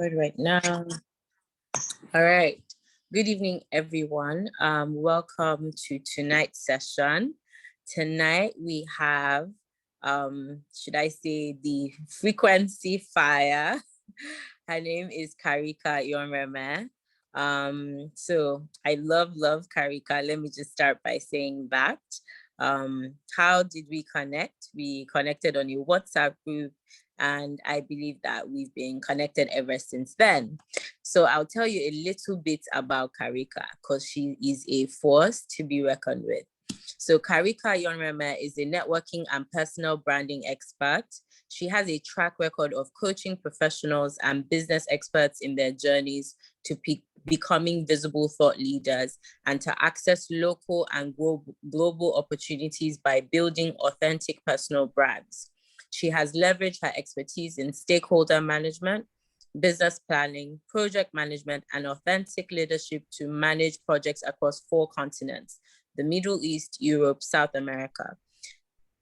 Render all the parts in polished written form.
Right now. All right. Good evening, everyone. Welcome to tonight's session. Tonight we have, should I say, the frequency fire. Her name is Karika Yonreme. So I love Karika. Let me just start by saying that. How did we connect? We connected on a WhatsApp group, and I believe that we've been connected ever since then. So I'll tell you a little bit about Karika because she is a force to be reckoned with. So Karika Yonreme is a networking and personal branding expert. She has a track record of coaching professionals and business experts in their journeys to becoming visible thought leaders and to access local and global opportunities by building authentic personal brands. She has leveraged her expertise in stakeholder management, business planning, project management, and authentic leadership to manage projects across 4 continents: the Middle East, Europe, South America,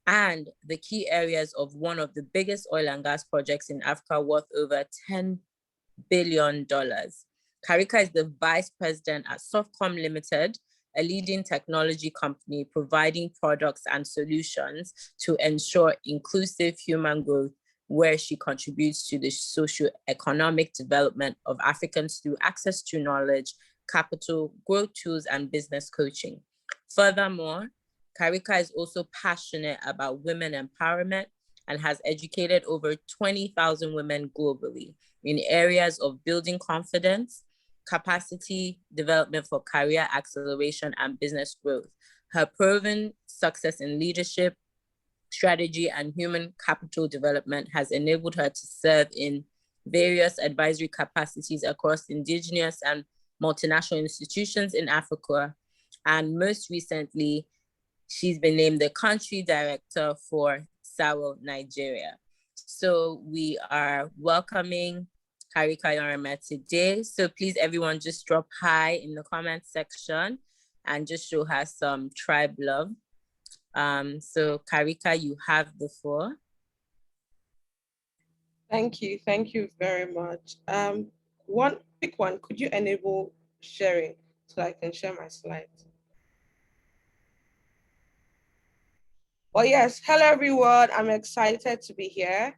and the key areas of one of the biggest oil and gas projects in Africa worth over $10 billion. Karika is the vice president at Softcom Limited, a leading technology company providing products and solutions to ensure inclusive human growth, where she contributes to the socio-economic development of Africans through access to knowledge, capital, growth tools, and business coaching. Furthermore, Karika is also passionate about women empowerment and has educated over 20,000 women globally in areas of building confidence, capacity development for career acceleration, and business growth. Her proven success in leadership, strategy, and human capital development has enabled her to serve in various advisory capacities across indigenous and multinational institutions in Africa. And most recently, she's been named the country director for SAWO Nigeria. So we are welcoming Karika Yonreme today. So please, everyone, just drop hi in the comment section and just show her some tribe love. So Karika, you have the floor. Thank you very much. One quick one, could you enable sharing so I can share my slides? Well, yes, hello everyone. I'm excited to be here.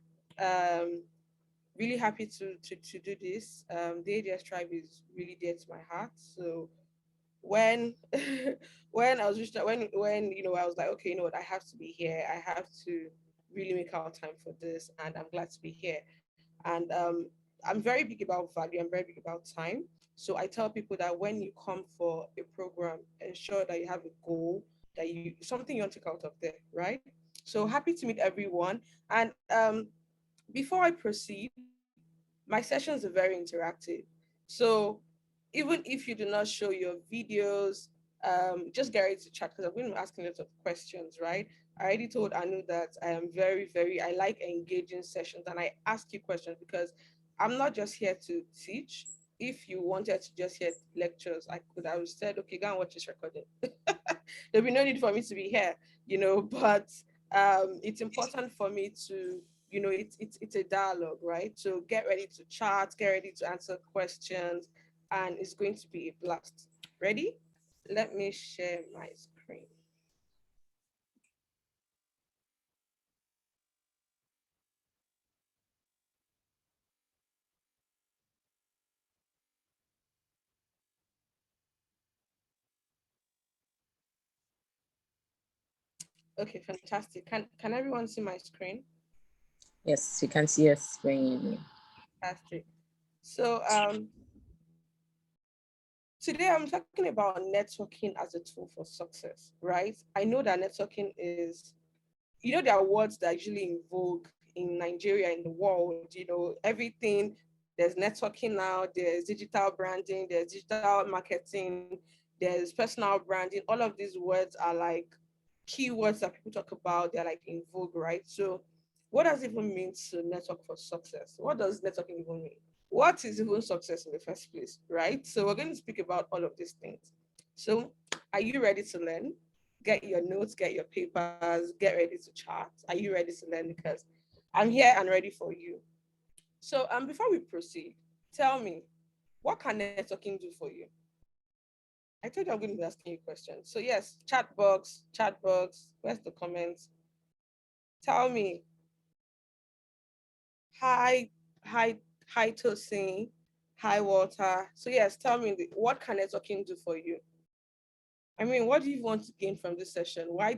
Really happy to do this. The ADS tribe is really dear to my heart. So when when I was when I was like, okay, you know what, I have to be here. I have to really make out time for this, and I'm glad to be here. And I'm very big about value. I'm very big about time. So I tell people that when you come for a program, ensure that you have a goal, that you something you want to take out of there, right? So happy to meet everyone. And before I proceed, my sessions are very interactive. So even if you do not show your videos, just get ready to chat because I'm going to be asking lots of questions, right? I already told Anu that I am I like engaging sessions and I ask you questions because I'm not just here to teach. If you wanted to just hear lectures, I could have said, okay, go and watch this recording. There'll be no need for me to be here, but it's important for me to it's a dialogue, right? So get ready to chat, get ready to answer questions, and it's going to be a blast. Ready? Let me share my screen. Okay, fantastic. Can everyone see my screen? Yes, you can see your screen. Fantastic. So today I'm talking about networking as a tool for success, right? I know that networking is, there are words that are usually in vogue in Nigeria, in the world, everything. There's networking now, there's digital branding, there's digital marketing, there's personal branding. All of these words are like keywords that people talk about. They're like in vogue, right? So what does it even mean to network for success? What does networking even mean? What is even success in the first place, right? So we're going to speak about all of these things. So are you ready to learn? Get your notes, get your papers, get ready to chat. Are you ready to learn? Because I'm here and ready for you. So before we proceed, Tell me, what can networking do for you? I told you I'm going to be asking you questions. So yes, chat box. Where's the comments? Tell me, hi, hi, hi, Tosin, hi, Walter. So yes, tell me, what can networking do for you? I mean, what do you want to gain from this session? Why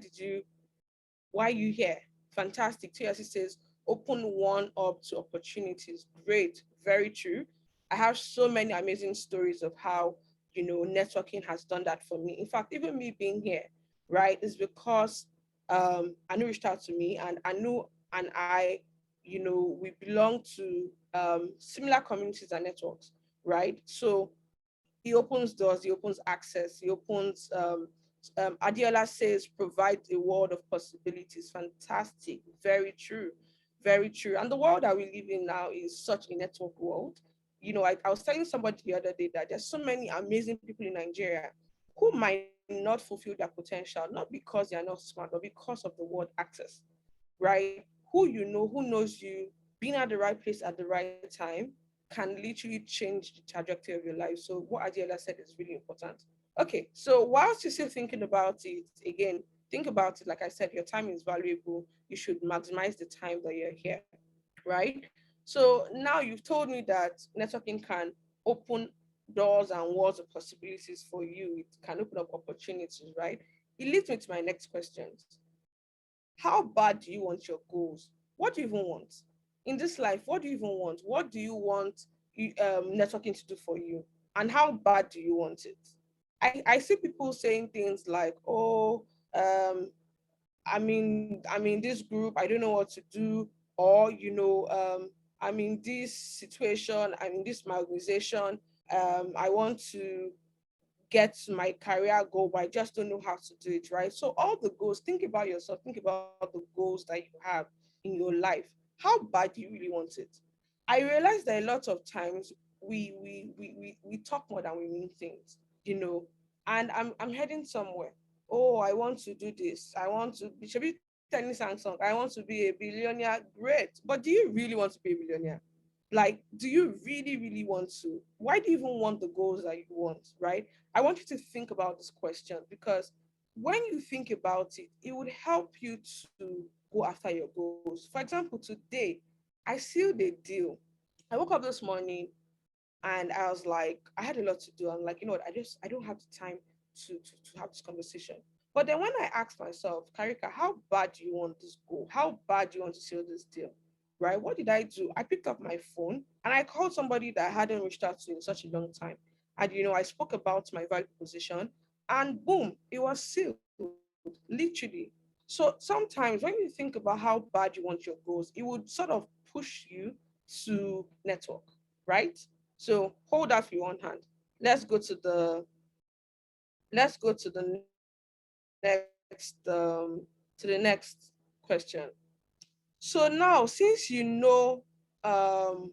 are you here? Fantastic. TLC says, open one up to opportunities. Great. Very true. I have so many amazing stories of how, networking has done that for me. In fact, even me being here, right, is because Anu reached out to me, and Anu and I, we belong to similar communities and networks, right? So he opens doors, he opens access, he opens Adiola says provides a world of possibilities. Fantastic. Very true. Very true. And the world that we live in now is such a network world. I was telling somebody the other day that there's so many amazing people in Nigeria who might not fulfill their potential, not because they are not smart, but because of the word access, right? Who you know, who knows you, being at the right place at the right time can literally change the trajectory of your life. So what Adiola said is really important. Okay, so whilst you're still thinking about it, again, think about it. Like I said, your time is valuable. You should maximize the time that you're here, right? So now you've told me that networking can open doors and walls of possibilities for you. It can open up opportunities, right? It leads me to my next questions. How bad do you want your goals? What do you even want in this life? What do you even want? What do you want networking to do for you? And how bad do you want it? I see people saying things like, oh, I'm in this group, I don't know what to do, or I'm in this situation, I'm in this my organization, I want to get to my career goal, but I just don't know how to do it, right? So all the goals, think about yourself, think about the goals that you have in your life. How bad do you really want it? I realize that a lot of times we talk more than we mean things, you know. And I'm heading somewhere. Oh, I want to do this. I want to be should be telling Samsung, I want to be a billionaire. Great. But do you really want to be a billionaire? Like, do you really, really want to? Why do you even want the goals that you want, right? I want you to think about this question because when you think about it, it would help you to go after your goals. For example, today, I sealed a deal. I woke up this morning and I was like, I had a lot to do. I'm like, you know what, I don't have the time to have this conversation. But then when I asked myself, Karika, how bad do you want this goal? How bad do you want to seal this deal? Right? What did I do? I picked up my phone and I called somebody that I hadn't reached out to in such a long time. And I spoke about my value proposition and boom, it was sealed, literally. So sometimes when you think about how bad you want your goals, it would sort of push you to network, right? So hold that for one hand. Let's go to the let's go to the next question. So now, since you know um,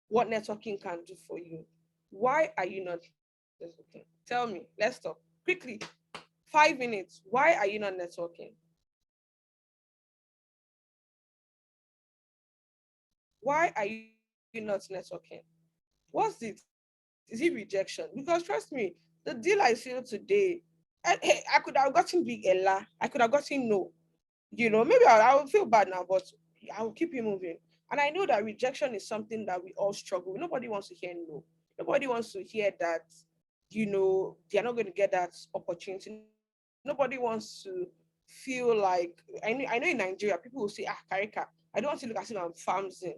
what networking can do for you, why are you not networking? Tell me. Let's talk quickly. 5 minutes. Why are you not networking? Why are you not networking? What's it? Is it rejection? Because trust me, the deal I sealed today, I could have gotten big Ella. I could have gotten no. Maybe I will feel bad now, but I will keep you moving. And I know that rejection is something that we all struggle with. Nobody wants to hear no. Nobody wants to hear that, they're not going to get that opportunity. Nobody wants to feel like, I know in Nigeria, people will say, Karika, I don't want to look as if I'm farms in.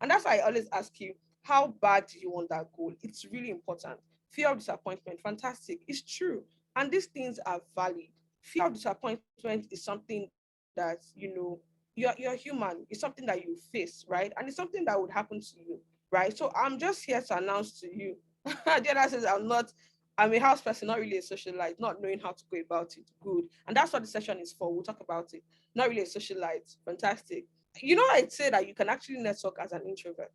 And that's why I always ask you, how bad do you want that goal? It's really important. Fear of disappointment, fantastic. It's true. And these things are valid. Fear of disappointment is something that you're human. It's something that you face, right? And it's something that would happen to you, right? So I'm just here to announce to you. The other says I'm a house person, not really a socialite, not knowing how to go about it. Good. And that's what the session is for. We'll talk about it. Not really a socialite. Fantastic. I'd say that you can actually network as an introvert.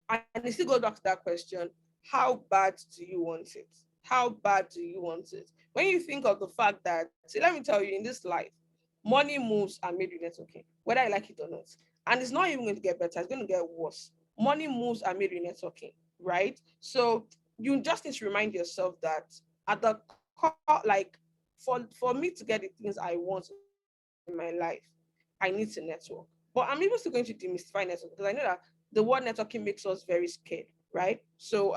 And it still goes back to that question, how bad do you want it? How bad do you want it? When you think of the fact that, see, let me tell you, in this life, money moves and made you networking, whether I like it or not. And it's not even going to get better, it's going to get worse. money moves are made with networking, right? So you just need to remind yourself that at the core, like for me to get the things I want in my life, I need to network. But I'm even still going to demystify network because I know that the word networking makes us very scared, right? So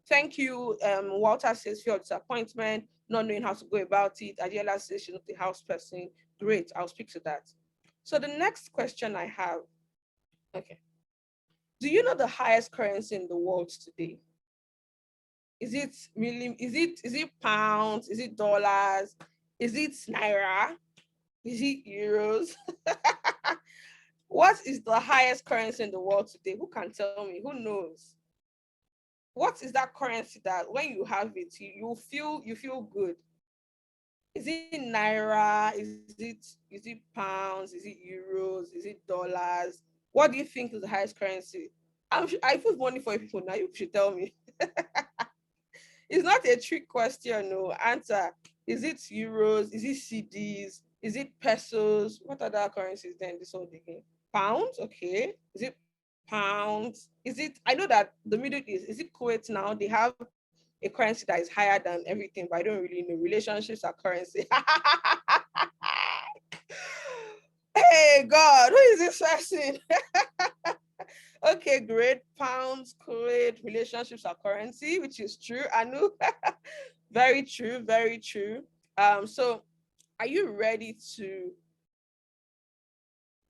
thank you. Walter says fear of disappointment, not knowing how to go about it. Adiola says she's not a house person. Great, I'll speak to that. So the next question I have, okay. Do you know the highest currency in the world today? Is it pounds? Is it dollars? Is it naira? Is it euros? What is the highest currency in the world today? Who can tell me? Who knows? What is that currency that when you have it, you feel good? Is it naira? Is it pounds? Is it euros? Is it dollars? What do you think is the highest currency? I put money for you people now. You should tell me. It's not a trick question. No answer. Is it euros? Is it CDs? Is it pesos? What other currencies then? This whole again. Pounds. Okay. Is it pounds? Is it? I know that the Middle East. Is it Kuwait now? They have a currency that is higher than everything, but I don't really know. Relationships are currency. Hey God, who is this person? Okay, great. Pounds, Kuwait, relationships are currency, which is true. Anu, very true, very true. So are you ready to?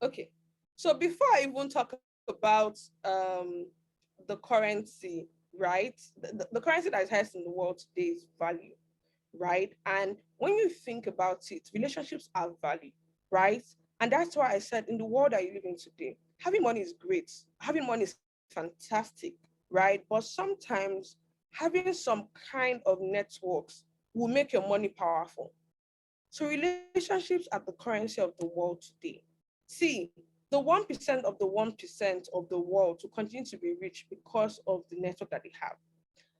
Okay, so before I even talk about the currency, right? The currency that is highest in the world today is value, right? And when you think about it, relationships are value, right? And that's why I said in the world that you live in today, having money is great, having money is fantastic, right? But sometimes having some kind of networks will make your money powerful. So relationships are the currency of the world today. See, the 1% of the 1% of the world to continue to be rich because of the network that they have.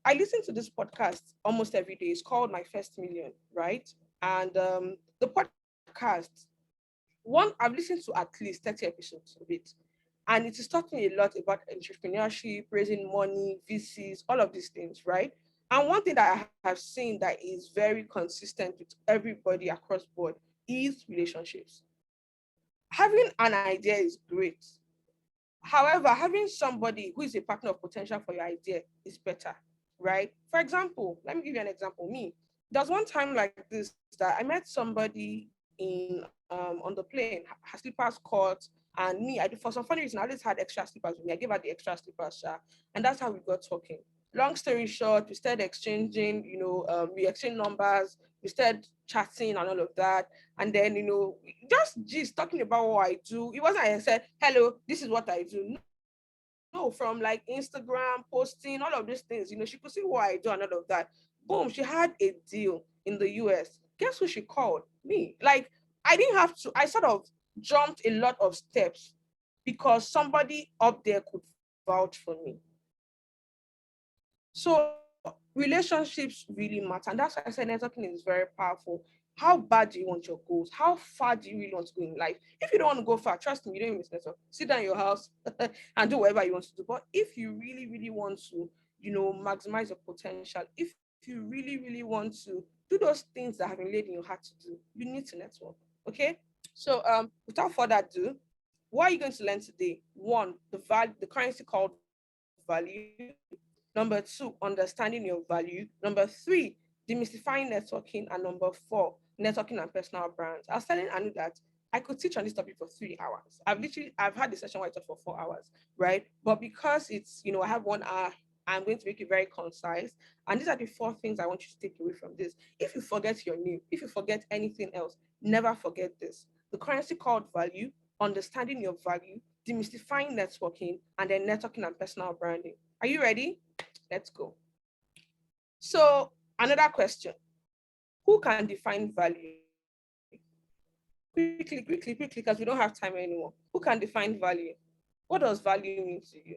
I listen to this podcast almost every day. It's called My First Million, right? And the podcast, one I've listened to at least 30 episodes of it. And it is talking a lot about entrepreneurship, raising money, VCs, all of these things, right? And one thing that I have seen that is very consistent with everybody across board is relationships. Having an idea is great. However, having somebody who is a partner of potential for your idea is better, right? For example, let me give you an example. Me, there was one time like this that I met somebody in on the plane. Her slippers caught, and me, for some funny reason, I always had extra slippers with me. I gave her the extra slippers, and that's how we got talking. Long story short, we started exchanging, we exchanged numbers, we started chatting and all of that. And then, just talking about what I do. It wasn't like I said, hello, this is what I do. No, from like Instagram, posting, all of these things, she could see what I do and all of that. Boom, she had a deal in the US. Guess who she called? Me. Like, I didn't have to, I sort of jumped a lot of steps because somebody up there could vouch for me. So relationships really matter. And that's why I said networking is very powerful. How bad do you want your goals? How far do you really want to go in life? If you don't want to go far, trust me, you don't even need network. Sit down in your house and do whatever you want to do. But if you really, really want to, maximize your potential, if you really, really want to do those things that have been laid in your heart to do, you need to network. Okay? So without further ado, what are you going to learn today? One, the currency called value. Number two, understanding your value. Number three, demystifying networking. And number four, networking and personal brands. I was telling Anu that I could teach on this topic for 3 hours. I've had the session where I taught for 4 hours, right? But because I have 1 hour, I'm going to make it very concise. And these are the four things I want you to take away from this. If you forget your name, if you forget anything else, never forget this. The currency called value, understanding your value, demystifying networking, and then networking and personal branding. Are you ready? Let's go. So, another question. Who can define value? Quickly, quickly, quickly, because we don't have time anymore. Who can define value? What does value mean to you?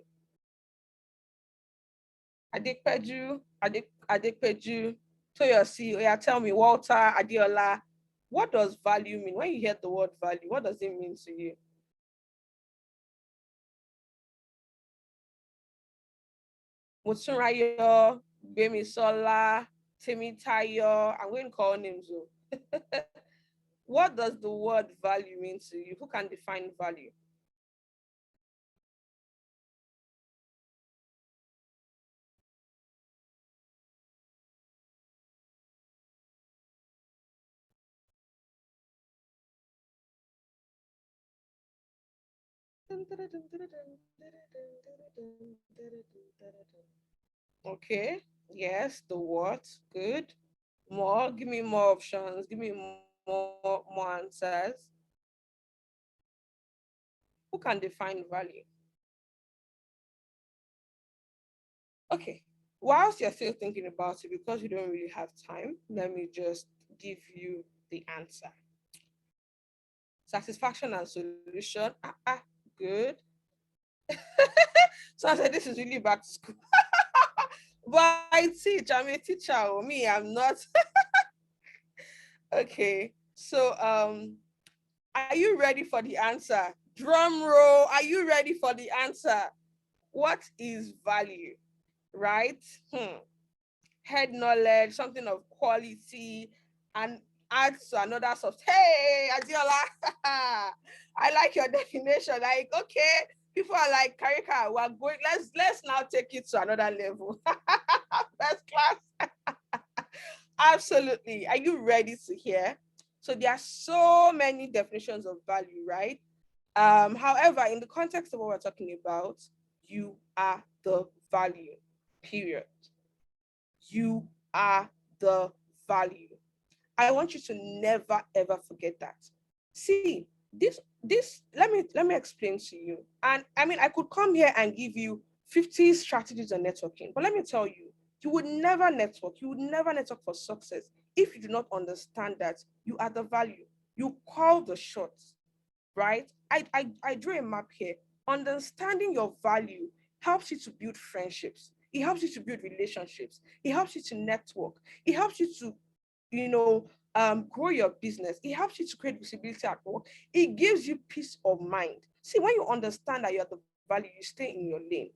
Adekpeju, Toyosi, oh yeah, tell me, Walter, Adiola, what does value mean? When you hear the word value, what does it mean to you? Mutsunrayo, Bemisola, Temitayo. I'm going to call names. What does the word value mean to you? Who can define value? Okay. Yes, the what? Good. More. Give me more options. Give me more answers. Who can define value? Okay. Whilst you're still thinking about it, because we don't really have time, let me just give you the answer. Satisfaction and solution. Good. So I said, this is really back to school. But I teach. I'm a teacher. Me, I'm not. Okay. So are you ready for the answer? Drum roll. Are you ready for the answer? What is value? Right? Head knowledge, something of quality, and add to another soft. Hey, Adiola, I like your definition. Like, okay, people are like, Karika, we're going. Let's now take it to another level. First class. Absolutely. Are you ready to hear? So there are so many definitions of value, right? However, in the context of what we're talking about, you are the value. Period. You are the value. I want you to never ever forget that. See, this let me explain to you. And I mean, I could come here and give you 50 strategies on networking, but let me tell you, you would never network. You would never network for success if you do not understand that you are the value. You call the shots, right? I drew a map here. Understanding your value helps you to build friendships. It helps you to build relationships. It helps you to network. It helps you to, grow your business. It helps you to create visibility at work. It gives you peace of mind. See, when you understand that you're the value, you stay in your lane.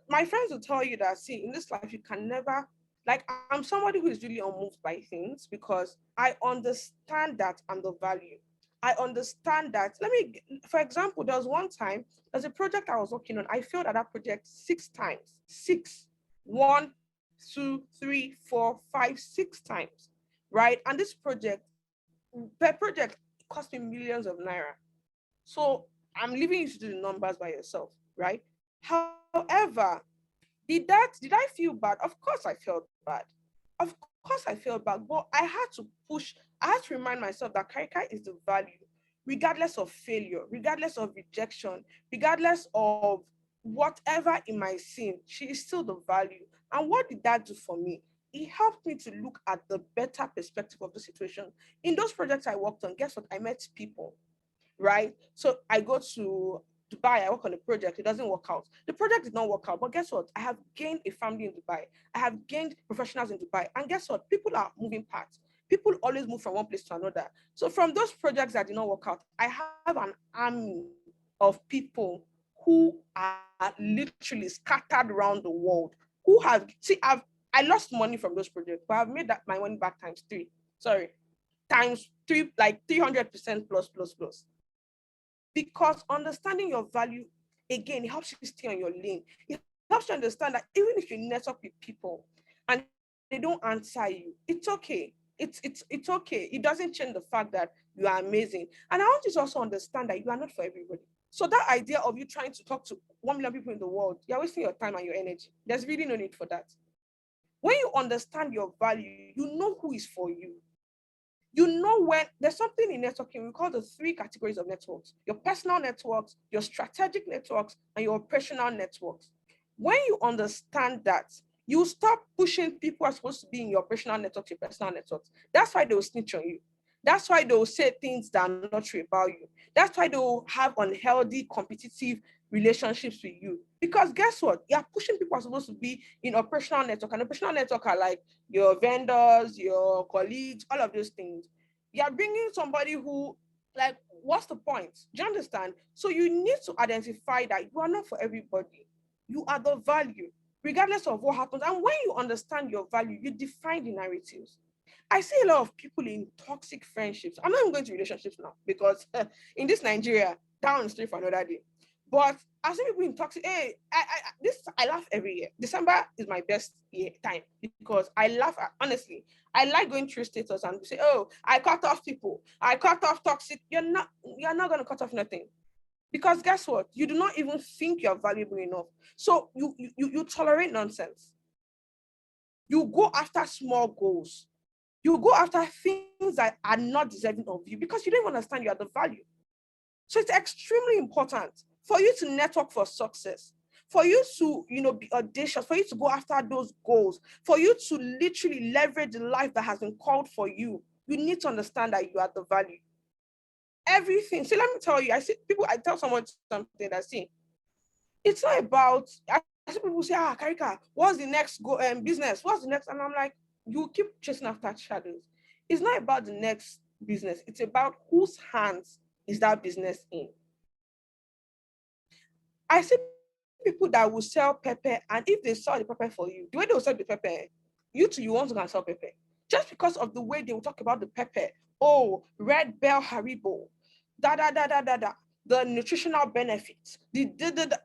My friends will tell you that, see, in this life, you can never, like, I'm somebody who is really unmoved by things because I understand that I'm the value. I understand that. For example, there was one time, there's a project I was working on. I failed at that project 6 times. Six. One, two, three, four, five, 6 times. Right. And this project, per project, cost me millions of naira. So I'm leaving you to do the numbers by yourself, right? However, did I feel bad? Of course I felt bad. Of course I felt bad, but I had to push, I had to remind myself that Karika is the value, regardless of failure, regardless of rejection, regardless of whatever it might seem, she is still the value. And what did that do for me? It helped me to look at the better perspective of the situation. In those projects I worked on, guess what? I met people, right? So I go to Dubai, I work on a project, it doesn't work out. The project did not work out, but guess what? I have gained a family in Dubai. I have gained professionals in Dubai. And guess what? People are moving parts. People always move from one place to another. So from those projects that did not work out, I have an army of people who are literally scattered around the world, who have, I lost money from those projects, but I've made that my money back times three. Sorry, times three, like 300% plus plus plus. Because understanding your value, again, it helps you stay on your lane. It helps you understand that even if you network with people and they don't answer you, it's okay. It's okay. It doesn't change the fact that you are amazing. And I want you to also understand that you are not for everybody. So that idea of you trying to talk to 1 million people in the world, you're wasting your time and your energy. There's really no need for that. When you understand your value, you know who is for you. You know, when there's something in networking, we call the 3 categories of networks: your personal networks, your strategic networks, and your operational networks. When you understand that, you stop pushing people who are supposed to be in your operational networks, your personal networks. That's why they will snitch on you. That's why they will say things that are not true about you. That's why they will have unhealthy, competitive relationships with you. Because guess what? You're pushing people who are supposed to be in operational network, and operational network are like your vendors, your colleagues, all of those things. You're bringing somebody who, like, what's the point? Do you understand? So you need to identify that you are not for everybody. You are the value, regardless of what happens. And when you understand your value, you define the narratives. I see a lot of people in toxic friendships. I'm not even going to relationships now because in this Nigeria, down the street for another day. But I see people in toxic. Hey, I laugh every year. December is my best year time because I laugh honestly. I like going through status and say, oh, I cut off people. I cut off toxic. You're not gonna cut off nothing. Because guess what? You do not even think you're valuable enough. So you tolerate nonsense. You go after small goals. You go after things that are not deserving of you because you don't even understand you are the value. So it's extremely important for you to network for success, for you to, be audacious, for you to go after those goals, for you to literally leverage the life that has been called for you. You need to understand that you are the value. Everything. So let me tell you, I tell someone something that it's not about, I see people say, Karika, what's the next business? What's the next? And I'm like, you keep chasing after shadows. It's not about the next business. It's about whose hands is that business in. I see people that will sell pepper, and if they sell the pepper for you, the way they will sell the pepper, you too, you want to go and sell pepper. Just because of the way they will talk about the pepper. Oh, Red Bell Haribo, da. The nutritional benefits. The.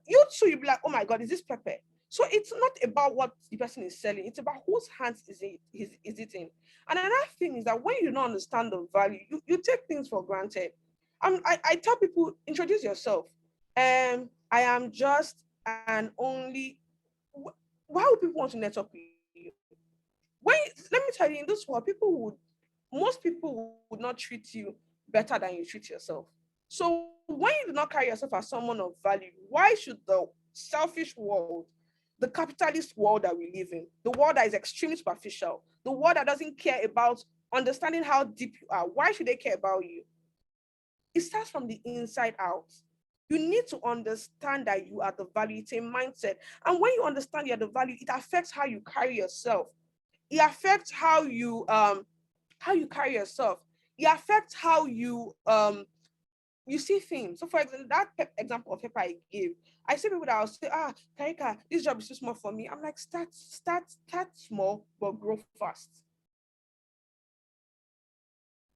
You too, you'll be like, oh my God, is this pepper? So it's not about what the person is selling, it's about whose hands is it in. And another thing is that when you don't understand the value, you take things for granted. I tell people, introduce yourself. I am just an only. Why would people want to network with you? When let me tell you, in this world, most people would not treat you better than you treat yourself. So when you do not carry yourself as someone of value, why should the selfish world, the capitalist world that we live in, the world that is extremely superficial, the world that doesn't care about understanding how deep you are, why should they care about you? It starts from the inside out. You need to understand that you are the value. It's a mindset. And when you understand you're the value, it affects how you carry yourself. It affects how you carry yourself. It affects how you see things. So for example, that example of paper I gave, I see people that will say, Karika, this job is too small for me. I'm like, start small, but grow fast.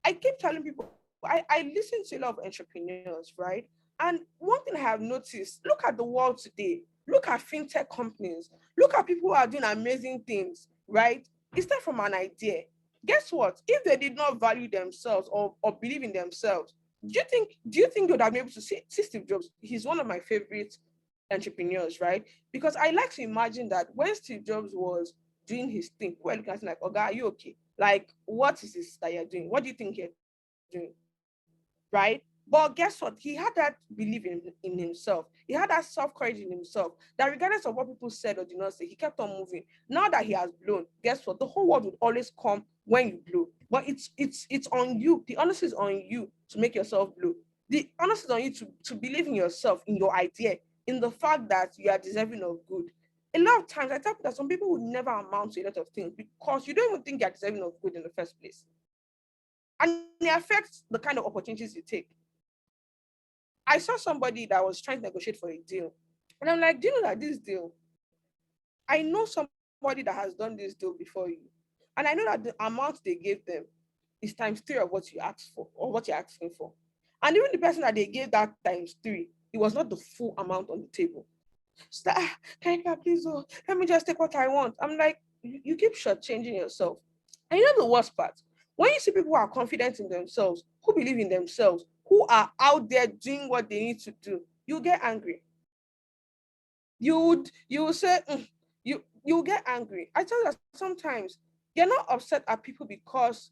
I keep telling people, I listen to a lot of entrepreneurs, right? And one thing I have noticed, look at the world today, look at fintech companies, look at people who are doing amazing things, right? It starts from an idea. Guess what? If they did not value themselves or believe in themselves, do you think they would have been able to see Steve Jobs? He's one of my favorite entrepreneurs, right? Because I like to imagine that when Steve Jobs was doing his thing, people were looking at him like, Oga, are you okay? Like, what is this that you're doing? What do you think you're doing? Right? But guess what? He had that belief in himself. He had that self-courage in himself that regardless of what people said or did not say, he kept on moving. Now that he has blown, guess what? The whole world would always come when you blow. But it's on you. The onus is on you to make yourself blow. The onus is on you to believe in yourself, in your idea, in the fact that you are deserving of good. A lot of times I tell people that some people would never amount to a lot of things because you don't even think you're deserving of good in the first place. And it affects the kind of opportunities you take. I saw somebody that was trying to negotiate for a deal. And I'm like, do you know that this deal, I know somebody that has done this deal before you. And I know that the amount they gave them is times three of what you asked for or what you're asking for. And even the person that they gave that times three, it was not the full amount on the table. So that, can you please, let me just take what I want. I'm like, you keep shortchanging yourself. And you know the worst part? When you see people who are confident in themselves, who believe in themselves, who are out there doing what they need to do, you get angry. You will say, you get angry. I tell you that sometimes you're not upset at people because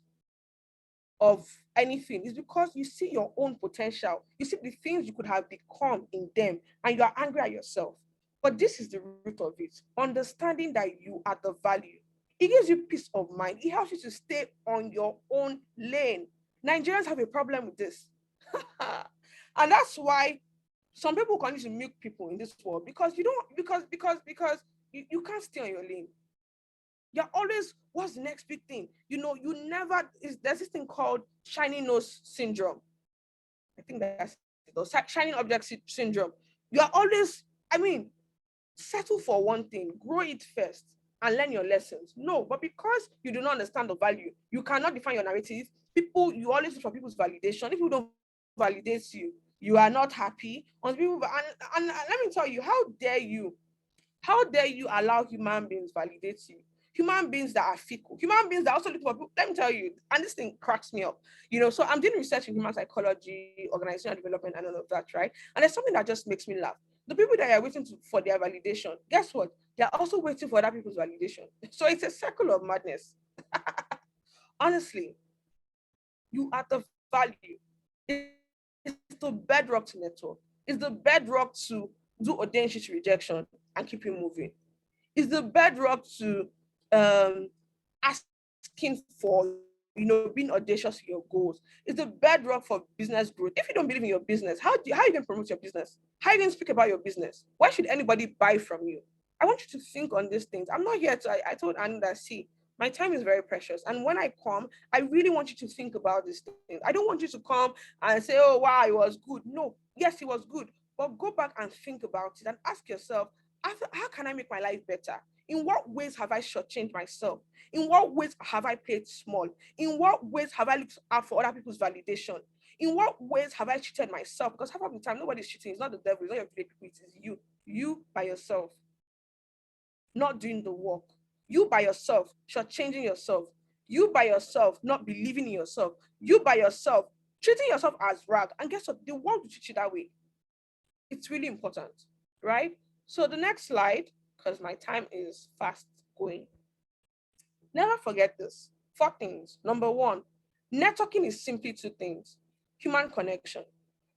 of anything. It's because you see your own potential. You see the things you could have become in them, and you are angry at yourself. But this is the root of it. Understanding that you are the value. It gives you peace of mind. It helps you to stay on your own lane. Nigerians have a problem with this. And that's why some people continue to milk people in this world because you don't because you can't stay on your lane. You're always, what's the next big thing? You never is there's this thing called shiny nose syndrome. I think that's it. Or shining object syndrome. You are always, I mean, settle for one thing, grow it first, and learn your lessons. No, but because you do not understand the value, you cannot define your narrative. People, you always look for people's validation. If people don't validate you are not happy. On people, and let me tell you, how dare you allow human beings validate you? Human beings that are fickle, human beings that also look for people. Let me tell you, and this thing cracks me up. So I'm doing research in human psychology, organizational development, and all of that, right? And there's something that just makes me laugh. The people that are waiting for their validation, guess what? They're also waiting for other people's validation. So it's a circle of madness. Honestly, you are the value. It's the bedrock to network. It's the bedrock to do audacity rejection and keep you moving. It's the bedrock to um asking for, being audacious in your goals. It's the bedrock for business growth. If you don't believe in your business, how you even promote your business? How you even speak about your business? Why should anybody buy from you? I want you to think on these things. I'm not here to, I told Anna that, see, my time is very precious. And when I come, I really want you to think about these things. I don't want you to come and say, oh, wow, it was good. No, yes, it was good. But go back and think about it and ask yourself, how can I make my life better? In what ways have I shortchanged myself? In what ways have I played small? In what ways have I looked out for other people's validation? In what ways have I cheated myself? Because half of the time, nobody's cheating. It's not the devil, it's not your people, it is you. You by yourself, not doing the work. You by yourself, shortchanging yourself. You by yourself, not believing in yourself. You by yourself, treating yourself as rag. And guess what? The world will treat you that way. It's really important, right? So the next slide, because my time is fast going. Never forget this. Four things. Number one, networking is simply two things. Human connection.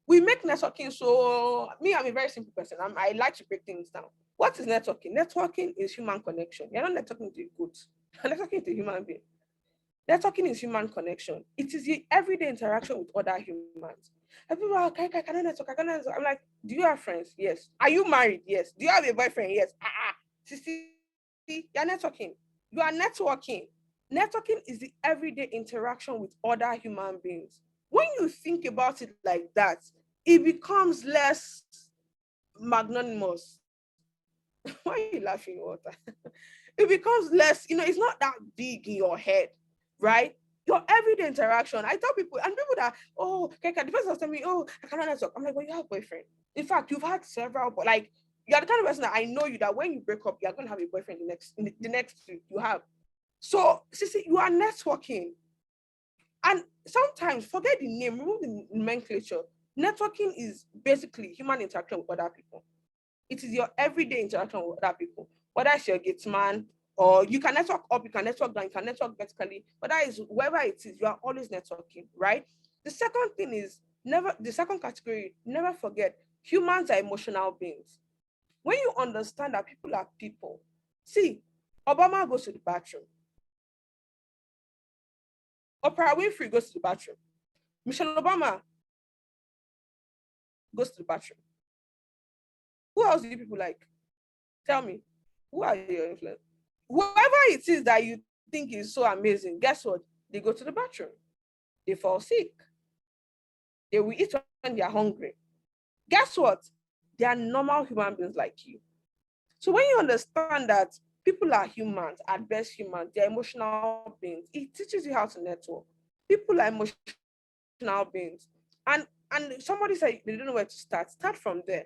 We make networking so, me, I'm a very simple person. I like to break things down. What is networking? Networking is human connection. You're not networking to a goat. You're networking to a human being. Networking is human connection. It is the everyday interaction with other humans. And people are like, I cannot network, I cannot network. I'm like, do you have friends? Yes. Are you married? Yes. Do you have a boyfriend? Yes. See, you're networking. You are networking. Networking is the everyday interaction with other human beings. When you think about it like that, it becomes less magnanimous. Why are you laughing, Walter? It becomes less, it's not that big in your head, right? Your everyday interaction. I tell people, and people that, oh, okay, the person was telling me, oh, I cannot network. I'm like, well, you have a boyfriend. In fact, you've had several, but like, you're the kind of person that I know you that when you break up, you're going to have a boyfriend the next week you have. So, Sissy, you are networking. And sometimes forget the name, remove the nomenclature. Networking is basically human interaction with other people. It is your everyday interaction with other people, whether it's your gate man, or you can network up, you can network down, you can network vertically, but that is wherever it is, you are always networking, right? The second thing is the second category, never forget, humans are emotional beings. When you understand that people are people, see, Obama goes to the bathroom, Oprah Winfrey goes to the bathroom, Michelle Obama goes to the bathroom. Who else do you people like? Tell me, who are your influence? Whoever it is that you think is so amazing, guess what? They go to the bathroom, they fall sick, they will eat when they are hungry. Guess what? They are normal human beings like you. So when you understand that people are humans, at best humans, they're emotional beings, it teaches you how to network. People are emotional beings. And somebody said they don't know where to start from there.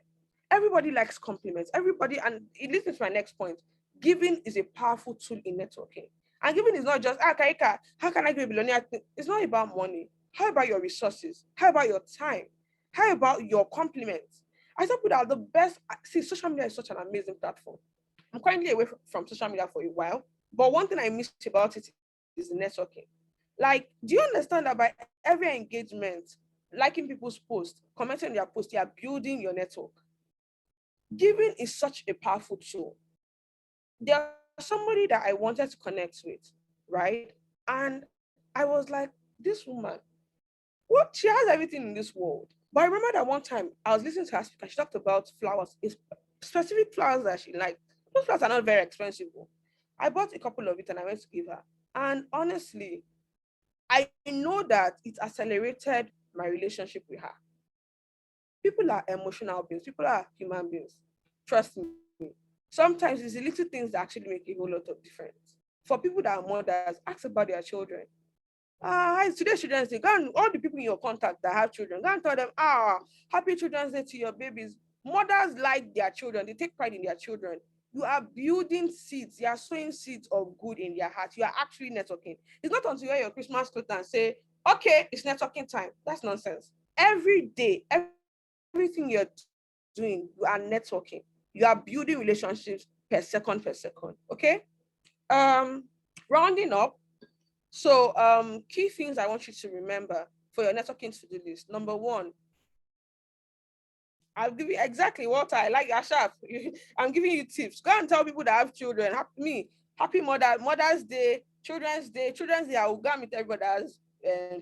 Everybody likes compliments. Everybody, and it leads me to my next point. Giving is a powerful tool in networking. And giving is not just, Karika, how can I be a billionaire? It's not about money. How about your resources? How about your time? How about your compliments? I tell people that the best, see, social media is such an amazing platform. I'm currently away from social media for a while, but one thing I miss about it is the networking. Like, do you understand that by every engagement, liking people's posts, commenting on their posts, you are building your network? Giving is such a powerful tool. There's somebody that I wanted to connect with, right? And I was like, this woman, what? She has everything in this world. But I remember that one time I was listening to her speak and she talked about flowers, specific flowers that she liked. Those flowers are not very expensive, though. I bought a couple of it and I went to give her. And honestly, I know that it accelerated my relationship with her. People are emotional beings, people are human beings. Trust me. Sometimes it's the little things that actually make a whole lot of difference. For people that are mothers, ask about their children. Today's Children's Day. Go and all the people in your contact that have children, go and tell them, happy Children's Day to your babies. Mothers like their children, they take pride in their children. You are building seeds, you are sowing seeds of good in their heart. You are actually networking. It's not until you wear your Christmas clothes and say, okay, it's networking time. That's nonsense. Every day, everything you're doing, you are networking. You are building relationships per second, okay? Rounding up, so, key things I want you to remember for your networking to-do list. Number one, I'll give you exactly what I like. Ashaf, I'm giving you tips. Go and tell people that have children. Happy Mother's Day, Children's Day, Children's Day. I will go and meet everybody that has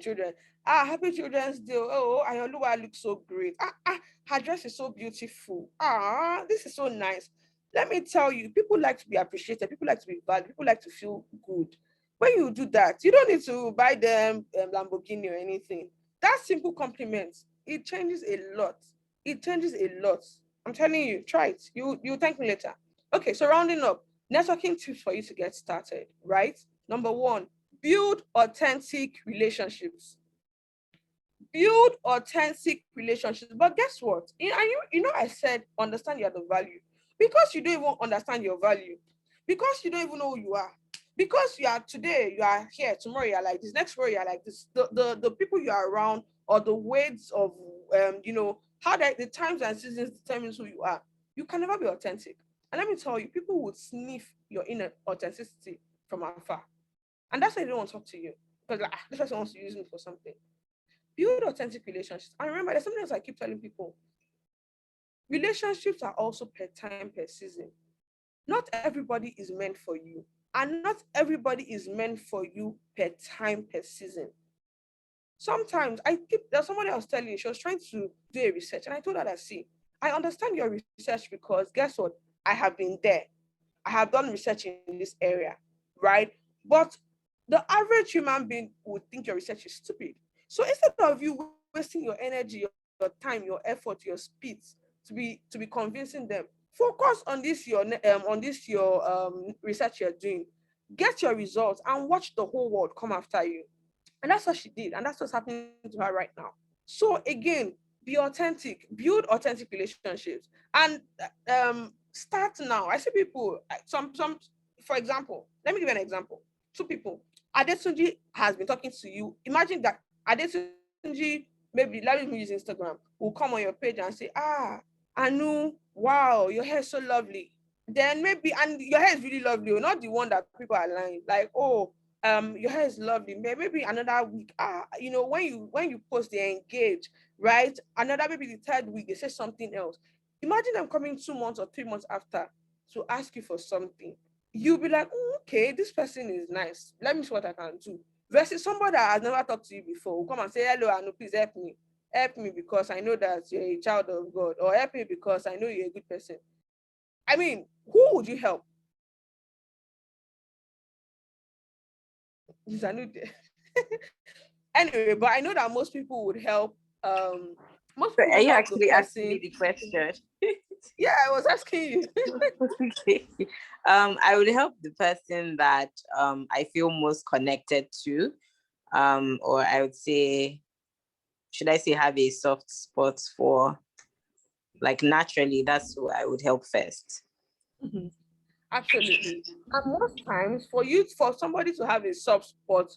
children. Happy Children's Day. Oh, Ayoluwa looks so great. Her dress is so beautiful. This is so nice. Let me tell you, people like to be appreciated. People like to be valued. People like to feel good. When you do that, you don't need to buy them Lamborghini or anything. That simple compliment, it changes a lot. It changes a lot. I'm telling you, try it. You thank me later. Okay, so rounding up, networking tips for you to get started, right? Number one, build authentic relationships. Build authentic relationships. But guess what? I said understand your the value. Because you don't even understand your value, because you don't even know who you are, because you are today, you are here, tomorrow you are like this, next tomorrow you are like this. The people you are around or the weights of how the times and seasons determines who you are. You can never be authentic. And let me tell you, people would sniff your inner authenticity from afar. And that's why they don't want to talk to you. Because like, this person wants to use me for something. Build authentic relationships. And remember, there's something else I keep telling people. Relationships are also per time, per season. Not everybody is meant for you. And not everybody is meant for you per time, per season. Sometimes there's somebody I was telling you, she was trying to do a research. And I told her that, see, I understand your research because guess what? I have been there. I have done research in this area, right? But the average human being would think your research is stupid. So instead of you wasting your energy, your time, your effort, your speed to be convincing them, focus on this your research you're doing. Get your results and watch the whole world come after you. And that's what she did, and that's what's happening to her right now. So again, be authentic, build authentic relationships, and start now. I see people, some, for example, let me give you an example. Two people. Adetunji has been talking to you. Imagine that Adetunji, maybe let me use Instagram, will come on your page and say, Anu, wow, your hair is so lovely. Then maybe, and your hair is really lovely, not the one that people are lying, like, oh, your hair is lovely. Maybe another week, when you post, they engage, right? Another, maybe the third week, they say something else. Imagine them coming 2 months or 3 months after to ask you for something. You'll be like, okay, this person is nice. Let me see what I can do. Versus somebody that has never talked to you before will come and say, hello, Anu, please help me. Help me because I know that you're a child of God, or help me because I know you're a good person. I mean, who would you help? Is Anu there? Anyway, but I know that most people would help. Most So people are would you help the actually asking me person. the question? Yeah, I was asking you. Okay. I would help the person that I feel most connected to, or I would say, should I say, have a soft spot for, like naturally, that's who I would help first. Mhm. Absolutely. And most times, for somebody to have a soft spot,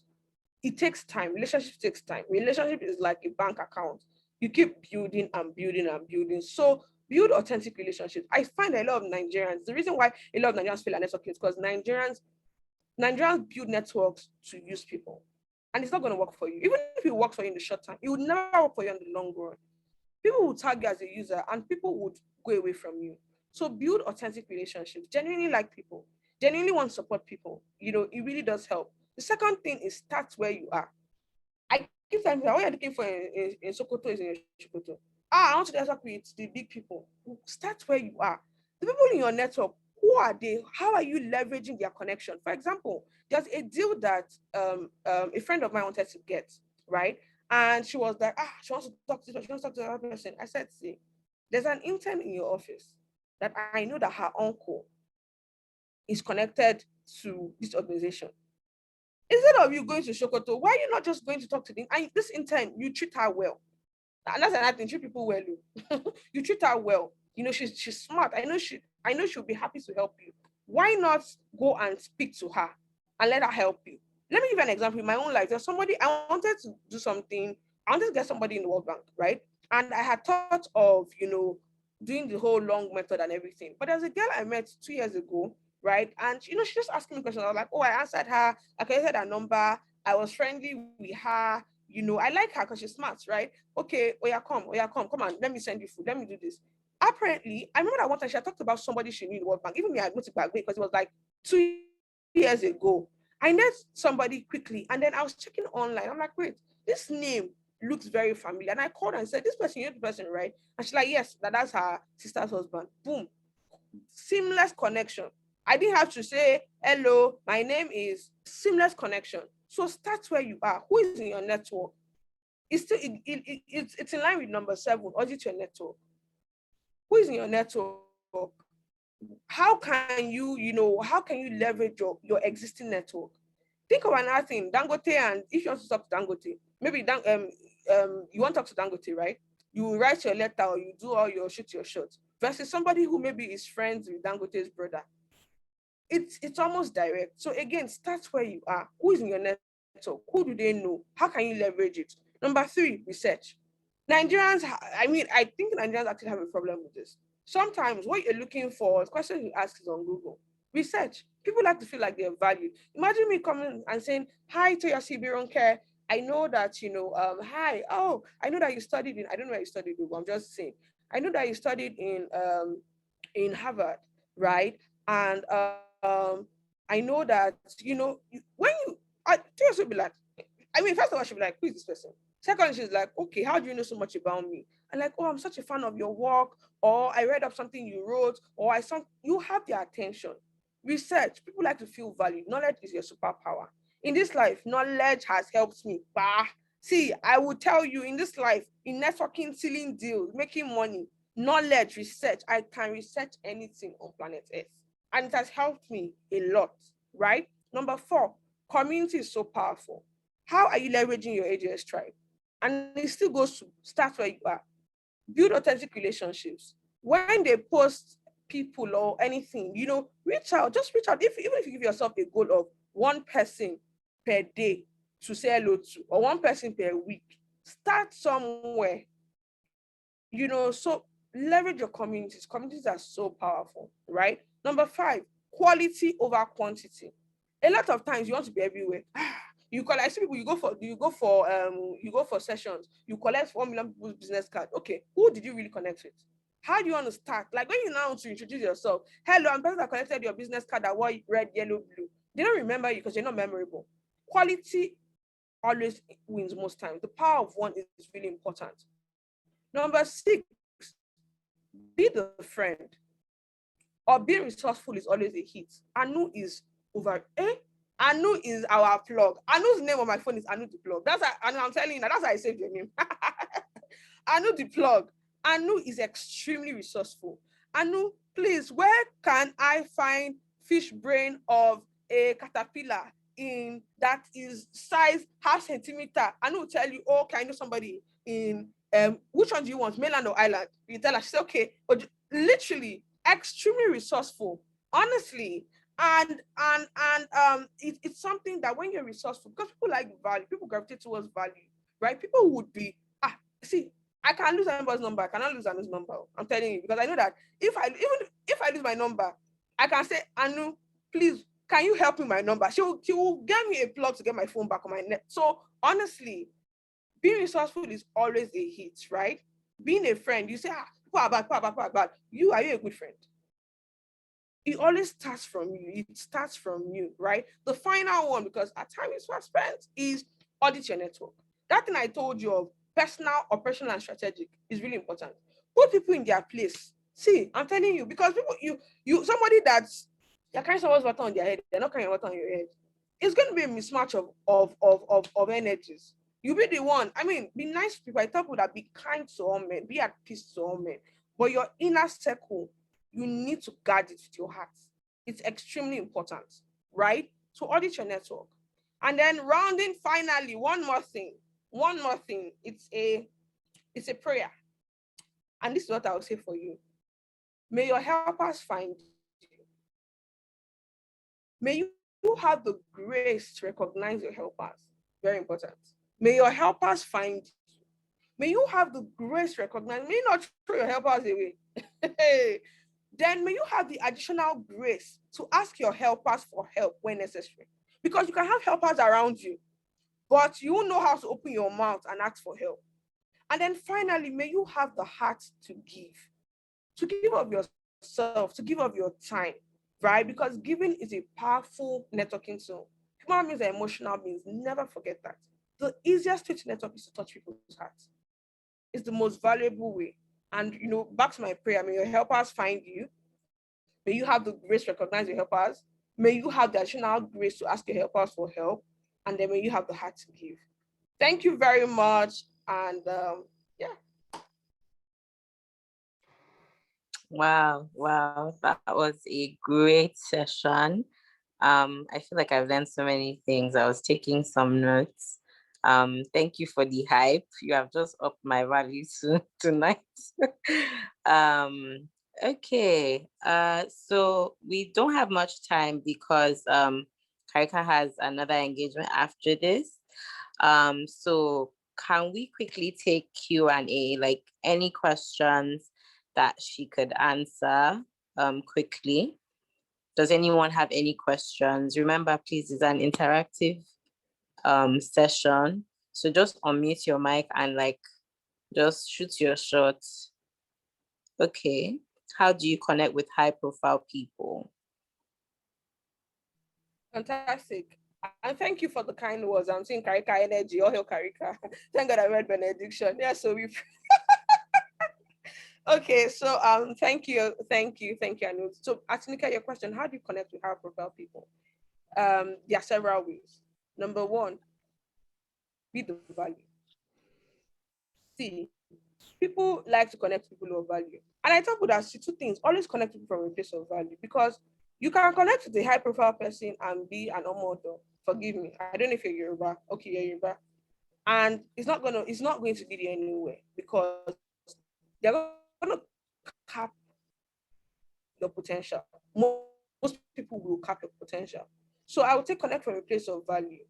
it takes time. Relationship takes time. Relationship is like a bank account. You keep building and building and building. So build authentic relationships. I find a lot of Nigerians. The reason why a lot of Nigerians fail at networking is because Nigerians build networks to use people. And it's not going to work for you. Even if it works for you in the short time, it would never work for you in the long run. People will tag you as a user and people would go away from you. So build authentic relationships, genuinely like people, genuinely want to support people. It really does help. The second thing is start where you are. I keep telling people, what you're looking for in Sokoto is in Sokoto. I want to network with the big people. Start where you are. The people in your network, who are they? How are you leveraging their connection? For example, there's a deal that a friend of mine wanted to get, right? And she was like, she wants to talk to this person, she wants to talk to the other person. I said, see, there's an intern in your office that I know that her uncle is connected to this organization. Instead of you going to Shokoto, why are you not just going to talk to them? And this intern, you treat her well. And that's another thing, treat people well. You treat her well. She's smart. I know she'll be happy to help you. Why not go and speak to her and let her help you? Let me give you an example in my own life. There's somebody I wanted to do something. I wanted to get somebody in the World Bank, right? And I had thought of, doing the whole long method and everything. But there's a girl I met 2 years ago, right? And she just asking me questions. I was like, oh, I answered her. I collected her number. I was friendly with her. I like her because she's smart, right? Okay, oh yeah, come on, let me send you food. Let me do this. Apparently, I remember that one time she had talked about somebody she knew in the World Bank. Even me, I went to back because it was like 2 years ago. I met somebody quickly, and then I was checking online. I'm like, wait, this name looks very familiar. And I called and said, this person, the person, right? And she's like, yes, that's her sister's husband. Boom. Seamless connection. I didn't have to say, hello, my name is seamless connection. So start where you are. Who is in your network? It's in line with number 7, audit your network. Who is in your network? How can you leverage your existing network? Think of another thing, Dangote, and if you want to talk to Dangote, maybe you want to talk to Dangote, right? You write your letter or you do all your shoot your shot versus somebody who maybe is friends with Dangote's brother. It's almost direct. So again, start where you are. Who is in your network? Who do they know? How can you leverage it? Number 3, research. I think Nigerians actually have a problem with this. Sometimes what you're looking for, the question you ask is on Google. Research. People like to feel like they're valued. Imagine me coming and saying, hi to your CB care. I know that, hi, oh, I know that you studied I don't know where you studied, but I'm just saying, I know that you studied in Harvard, right? And I know that, Tears will be like, first of all, she'll be like, who is this person? Second, she's like, okay, how do you know so much about me? And like, oh, I'm such a fan of your work, or I read up something you wrote, or you have their attention. Research, people like to feel valued. Knowledge is your superpower. In this life, knowledge has helped me. Bah. See, I will tell you, in this life, in networking, sealing deals, making money, knowledge, research, I can research anything on planet Earth. And it has helped me a lot, right? Number 4, community is so powerful. How are you leveraging your AGS tribe? And it still goes to start where you are. Build authentic relationships. When they post people or anything, reach out. Just reach out. Even if you give yourself a goal of one person per day to say hello to, or one person per week, start somewhere. So leverage your communities. Communities are so powerful, right? Number 5, quality over quantity. A lot of times you want to be everywhere. I see people, you go for sessions, you collect 1 million people's business card. Okay, who did you really connect with? How do you want to start? Like when you now want to introduce yourself, hello, I'm the person that collected your business card that wore red, yellow, blue. They don't remember you because you're not memorable. Quality always wins most times. The power of one is really important. Number 6, be the friend. Or being resourceful is always a hit. Anu is Anu is our plug. Anu's name on my phone is Anu the plug. I'm telling you now, that's how I saved your name. Anu the plug. Anu is extremely resourceful. Anu, please, where can I find fish brain of a caterpillar in that is size half centimeter? Anu will tell you, oh, can I know somebody in which one do you want, mainland or island? You tell her, she say, okay. But literally extremely resourceful, honestly. And it's something that when you're resourceful, because people like value, people gravitate towards value, right? People would be see, I can lose anybody's number, I cannot lose Anu's number. I'm telling you, because I know that if I lose my number, I can say, Anu, please, can you help me my number? She will get me a plug to get my phone back on my net. So honestly, being resourceful is always a hit, right? Being a friend, you say, people are bad, people are bad, people are bad. Are you a good friend? It always starts from you. It starts from you, right? The final one, because our time is fast spent, is audit your network. That thing I told you of personal, operational, and strategic is really important. Put people in their place. See, I'm telling you, because people, somebody that's you're carrying someone's water on their head, they're not carrying water on your head. It's going to be a mismatch of energies. You be the one. Be nice to people. I tell people that be kind to all men, be at peace to all men. But your inner circle, you need to guard it with your heart. It's extremely important, right? To audit your network. And then rounding finally, one more thing. One more thing. It's a prayer. And this is what I will say for you. May your helpers find you. May you have the grace to recognize your helpers. Very important. May your helpers find you. May you have the grace to recognize, may you not throw your helpers away. Then may you have the additional grace to ask your helpers for help when necessary. Because you can have helpers around you, but you won't know how to open your mouth and ask for help. And then finally, may you have the heart to give of yourself, to give of your time, right? Because giving is a powerful networking tool. Human beings are emotional beings. Never forget that. The easiest way to network is to touch people's hearts. It's the most valuable way. And back to my prayer, may your helpers find you. May you have the grace to recognize your helpers. May you have the additional grace to ask your helpers for help. And then may you have the heart to give. Thank you very much. And yeah. Wow, that was a great session. I feel like I've learned so many things. I was taking some notes. Thank you for the hype. You have just upped my value tonight. Okay. So we don't have much time because Karika has another engagement after this. So can we quickly take Q&A, like any questions that she could answer quickly? Does anyone have any questions? Remember, please, it's an interactive session. So just unmute your mic and just shoot your shot. Okay. How do you connect with high profile people? Fantastic. And thank you for the kind words. I'm seeing Karika energy. Oh, hell, Karika. Thank God I read benediction. Yeah, so we okay, so thank you. Anu. So Atinika, your question, how do you connect with high profile people? There are several ways. Number one, be the value. See, people like to connect with people of value. And I talk with us two things, always connect people from a place of value, because you can connect with a high profile person and be an omodo. Forgive me. I don't know if you're Yoruba. Okay, you're Yoruba. And it's not going to lead you anywhere, because they're going to cap your potential. Most people will cap your potential. So I would say connect from a place of value.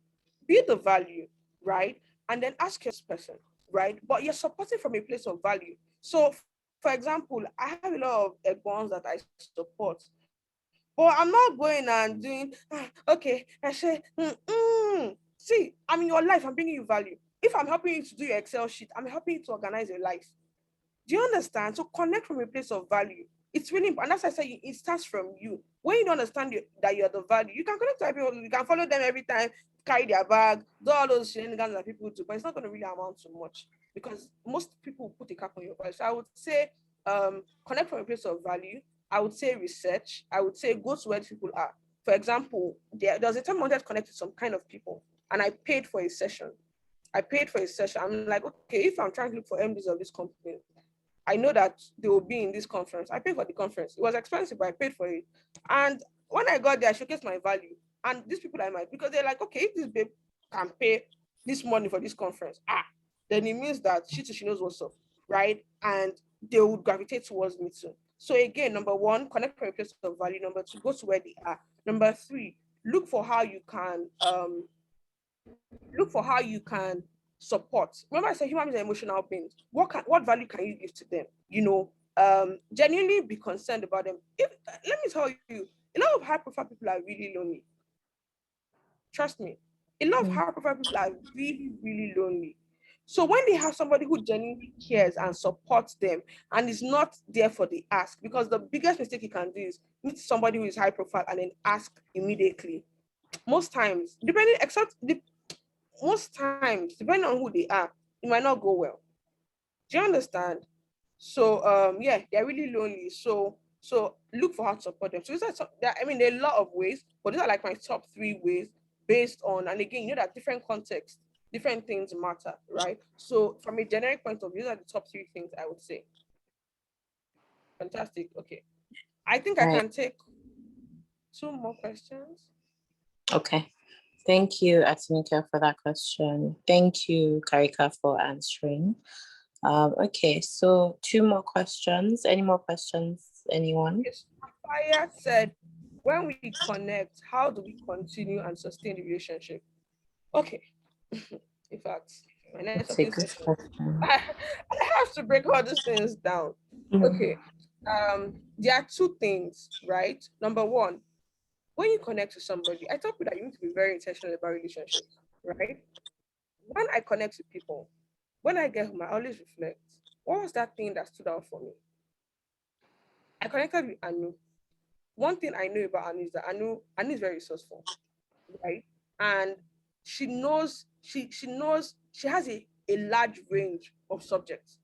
Be the value, right? And then ask your person, right? But you're supporting from a place of value. So, for example, I have a lot of bonds that I support, but I'm not going and doing, okay, I say, see, I'm in your life, I'm bringing you value. If I'm helping you to do your Excel sheet, I'm helping you to organize your life. Do you understand? So connect from a place of value. It's really important. As I said, it starts from you. When you don't understand that you're the value, you can connect to people, you can follow them every time, carry their bag, do all those shenanigans that people do, but it's not going to really amount to much, because most people put a cap on your value. So I would say connect from a place of value. I would say research. I would say go to where people are. For example, there's a time I wanted to connect to some kind of people, and I paid for a session. I'm like, okay, if I'm trying to look for MDs of this company, I know that they will be in this conference. I paid for the conference. It was expensive, but I paid for it. And when I got there, I showcased my value. And these people I might, because they're like, okay, if this babe can pay this money for this conference, then it means that she knows what's up, right? And they would gravitate towards me too. So again, number one, connect from a place of value. Number two, go to where they are. Number three, look for how you can support. Remember, I said human beings are emotional beings. What value can you give to them? Genuinely be concerned about them. If let me tell you, a lot of high profile people are really lonely. Trust me, a lot of high profile people are really, really lonely. So when they have somebody who genuinely cares and supports them and is not there for the ask, because the biggest mistake you can do is meet somebody who is high profile and then ask immediately. Most times, most times, depending on who they are, it might not go well. Do you understand? So yeah, they're really lonely. So look for how to support them. So there are a lot of ways, but these are like my top three ways based on, and again, you know that different contexts, different things matter, right? So from a generic point of view, these are the top three things I would say. Fantastic. Okay. I think I Right. can take 2 more questions. Okay. Thank you, Atinika, for that question. Thank you, Karika, for answering. Okay, so 2 more questions. Any more questions, anyone? Yes, Fire said, when we connect, how do we continue and sustain the relationship? Okay. In fact, my That's a networking good session, question. I have to break all these things down. Okay. There are 2 things, right? Number one, when you connect to somebody, I told you that you need to be very intentional about relationships, right? When I connect with people, when I get home, I always reflect. What was that thing that stood out for me? I connected with Anu. One thing I know about Anu is that Anu is very resourceful, right? And she has a large range of subjects.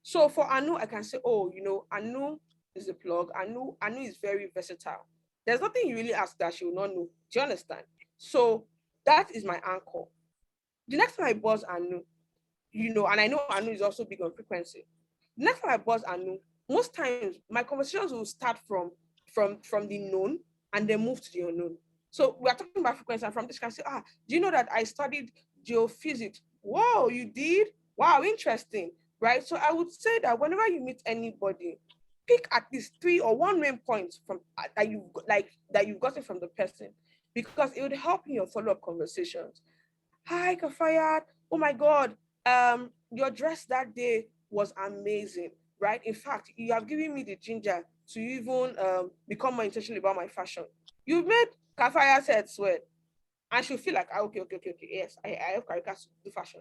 So for Anu, I can say, oh, Anu is a plug. Anu is very versatile. There's nothing you really ask that she will not know. Do you understand? So that is my anchor. The next time I buzz Anu, and I know Anu is also big on frequency. The next time I buzz Anu, most times my conversations will start from the known and then move to the unknown. So we are talking about frequency, and from this, you can say, do you know that I studied geophysics? Whoa, you did? Wow, interesting, right? So I would say that whenever you meet anybody, pick at least 3 or 1 main point from that you've gotten from the person, because it would help in your follow-up conversations. Hi, Kafayat. Oh my God. Your dress that day was amazing, right? In fact, you have given me the ginger to even become more intentional about my fashion. You've made Kafayat's head sweat, and she'll feel like, okay, yes, I have Karika to do fashion,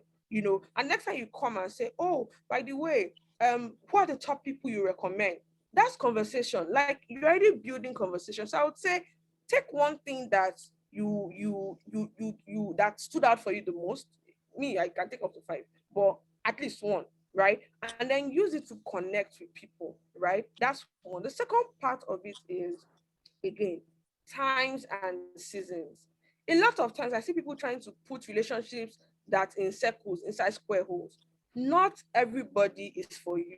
And next time you come and say, oh, by the way, who are the top people you recommend? That's conversation. Like, you're already building conversation. So I would say, take one thing that you that stood out for you the most. Me, I can take up to 5, but at least one, right? And then use it to connect with people, right? That's one. The second part of it is, again, times and seasons. A lot of times I see people trying to put relationships that in circles inside square holes. Not everybody is for you.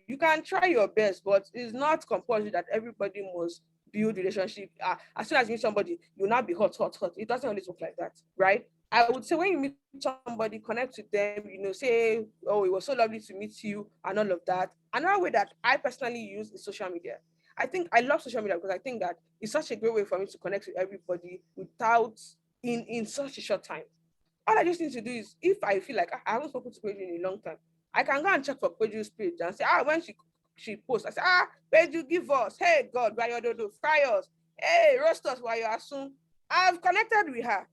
You can try your best, but it's not compulsory that everybody must build relationship. As soon as you meet somebody, you'll not be hot. It doesn't always work like that, right? I would say when you meet somebody, connect with them, say, oh, it was so lovely to meet you and all of that. Another way that I personally use is social media. I love social media because I think that it's such a great way for me to connect with everybody without in such a short time. All I just need to do is, if I feel like I haven't spoken to Peju in a long time, I can go and check for Peju's page and say, when she posts, I say, Peju, give us, hey God, why you do fry us, hey, roast us while you are soon. I've connected with her.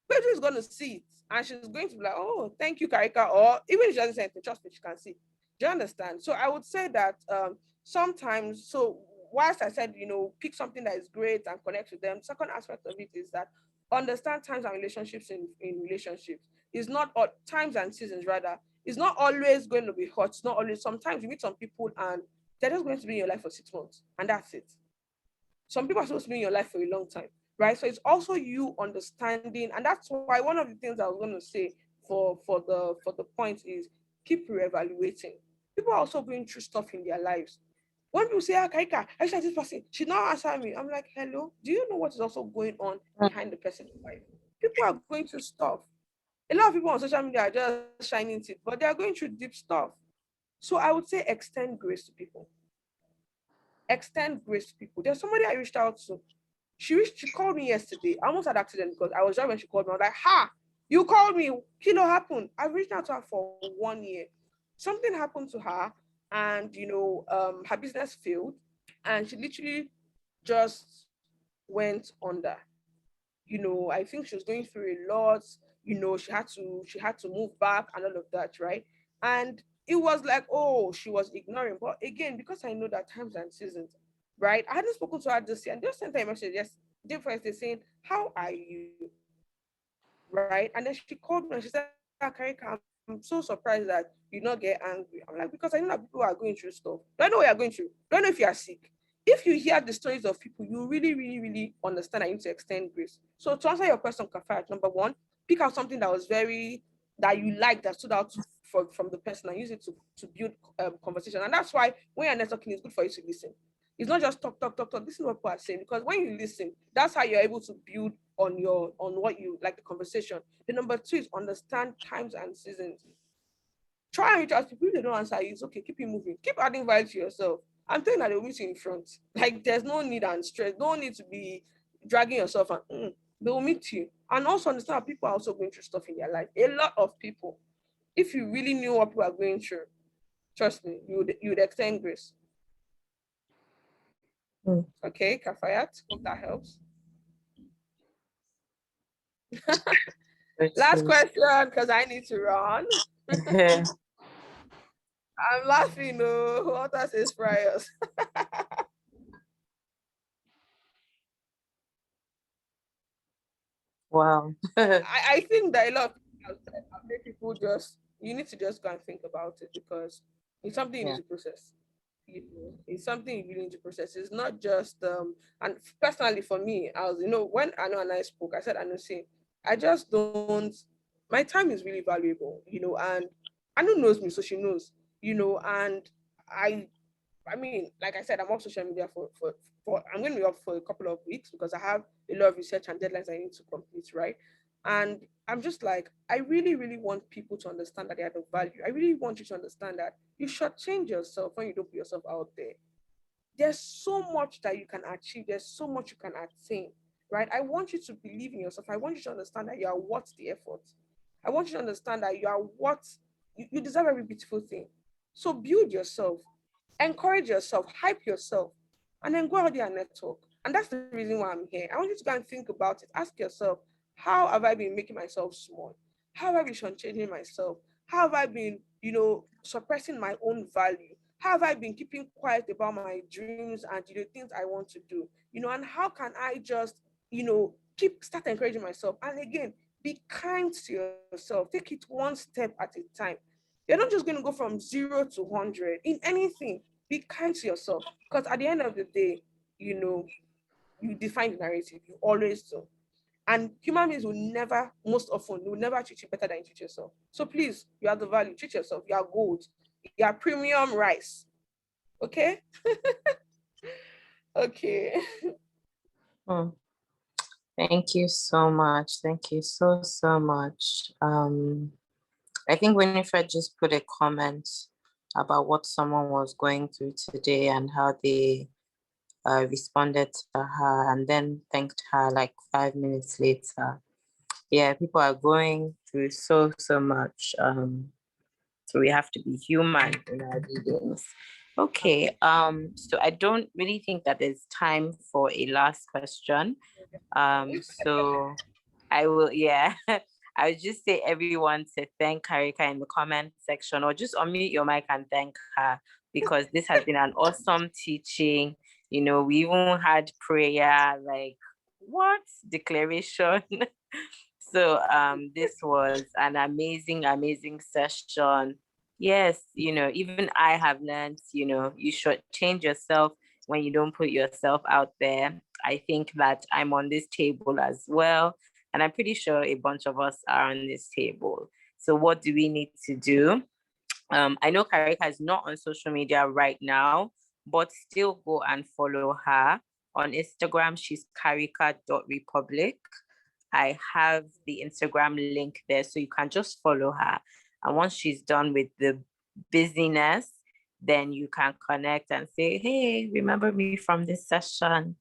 Peju is going to see it, and she's going to be like, oh, thank you, Karika. Or even if she doesn't say anything, trust me, she can see. Do you understand? So I would say that sometimes, so whilst I said, pick something that is great and connect with them, second aspect of it is that understand times and relationships in relationships. It's not all times and seasons, rather. It's not always going to be hot. It's not always, sometimes you meet some people and they're just going to be in your life for 6 months, and that's it. Some people are supposed to be in your life for a long time, right? So it's also you understanding, and that's why one of the things I was going to say for the point is, keep reevaluating. People are also going through stuff in their lives. When people say, Kaika, I said this person, she not answer me. I'm like, hello, do you know what is also going on behind the person's life? People are going through stuff. A lot of people on social media are just shining it, but they are going through deep stuff. So I would say extend grace to people. Extend grace to people. There's somebody I reached out to. She called me yesterday. I almost had an accident because I was driving when she called me. I was like, you called me. Kilo happened. I've reached out to her for 1 year. Something happened to her, and her business failed, and she literally just went under. I think she was going through a lot. She had to move back and all of that, right? And it was like, oh, she was ignoring. But again, because I know that times and seasons, right? I hadn't spoken to her this year and just sent her a message different saying, how are you? Right? And then she called me and she said, Karika, I'm so surprised that you not get angry. I'm like, because I know that people are going through stuff. Do I know what you're going through? Do I know if you are sick? If you hear the stories of people, you really, really, really understand that you need to extend grace. So to answer your question, Kafat, number one, pick out something that you like, that stood out from the person, and use it to build conversation. And that's why when you're networking, it's good for you to listen. It's not just talk, talk, talk, talk. This is what people are saying, because when you listen, that's how you're able to build on what you like, the conversation. The number two is understand times and seasons. Try and reach out to people. If they don't answer you, it's okay. Keep it moving. Keep adding value to yourself. I'm telling you that they'll meet you in front. Like, there's no need and stress. No need to be dragging yourself, and they will meet you. And also understand that people are also going through stuff in their life. A lot of people. If you really knew what people are going through, trust me, you would extend grace. Okay, Kafayat. Hope that helps. Last question, because I need to run. I'm laughing. No, what else is fryers? Wow. I think that a lot of people just, you need to just go and think about it, because it's something you need to process. It's something you really need to process. It's not just and personally for me, I was, when Anu and I spoke, I said, Anu, see, I just don't, my time is really valuable, and Anu knows me, so she knows, and I I mean, like I said, I'm off social media for I'm going to be off for a couple of weeks, because I have a lot of research and deadlines I need to complete, right? And I'm just like, I really, really want people to understand that they have a value. I really want you to understand that you should change yourself when you don't put yourself out there. There's so much that you can achieve. There's so much you can attain, right? I want you to believe in yourself. I want you to understand that you are worth the effort. I want you to understand that you are you deserve every beautiful thing. So build yourself, encourage yourself, hype yourself, and then go out there and network. And that's the reason why I'm here. I want you to go and think about it. Ask yourself, how have I been making myself small? How have I been changing myself? How have I been, suppressing my own value? How have I been keeping quiet about my dreams and things I want to do? And how can I just, start encouraging myself? And again, be kind to yourself. Take it one step at a time. You're not just going to go from 0 to 100 in anything. Be kind to yourself, because at the end of the day, you know, you define the narrative. You always do. And human beings will never, most often, will never treat you better than you treat yourself. So please, you have the value. Treat yourself. You are gold. You are premium rice. Okay? Okay. Thank you so much. Thank you so, so much. I think Winifred just put a comment about what someone was going through today and how they responded to her, and then thanked her like 5 minutes later. Yeah, people are going through so, so much. So we have to be human in our dealings. Okay, so I don't really think that there's time for a last question. So I will, yeah, I would just say everyone to thank Karika in the comment section, or just unmute your mic and thank her, because this has been an awesome teaching. We even had prayer, like what declaration. So this was an amazing, amazing session. Yes, even I have learned, you should change yourself when you don't put yourself out there. I think that I'm on this table as well. And I'm pretty sure a bunch of us are on this table. So what do we need to do? I know Karika is not on social media right now, but still go and follow her. On Instagram, she's karika.republic. I have the Instagram link there, so you can just follow her. And once she's done with the busyness, then you can connect and say, hey, remember me from this session?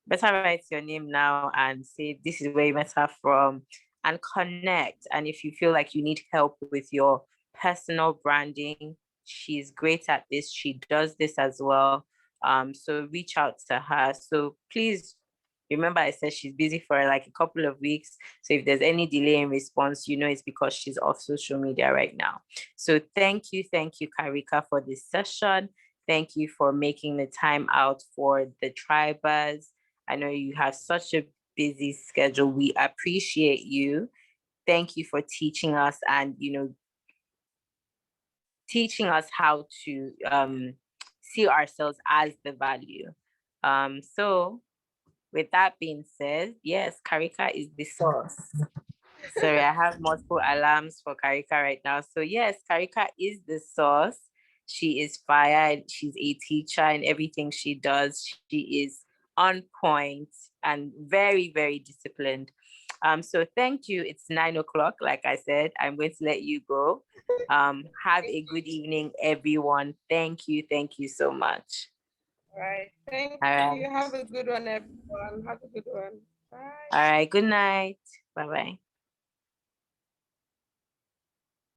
Better write your name now and say, this is where you met her from, and connect. And if you feel like you need help with your personal branding, she's great at this. She does this as well. So reach out to her. So please remember, I said she's busy for like a couple of weeks. So if there's any delay in response, it's because she's off social media right now. So thank you, Karika, for this session. Thank you for making the time out for the Tribers. I know you have such a busy schedule. We appreciate you. Thank you for teaching us and, teaching us how to see ourselves as the value. So with that being said, yes, Karika is the source. Sorry, I have multiple alarms for Karika right now. So yes, Karika is the source. She is fire. She's a teacher, and everything she does, she is on point and very, very disciplined. So thank you. It's 9 o'clock. Like I said, I'm going to let you go. Have a good evening, everyone. Thank you. Thank you so much. All right. Thank All you. right. Have a good one, everyone. Have a good one. Bye. All right. Good night. Bye bye.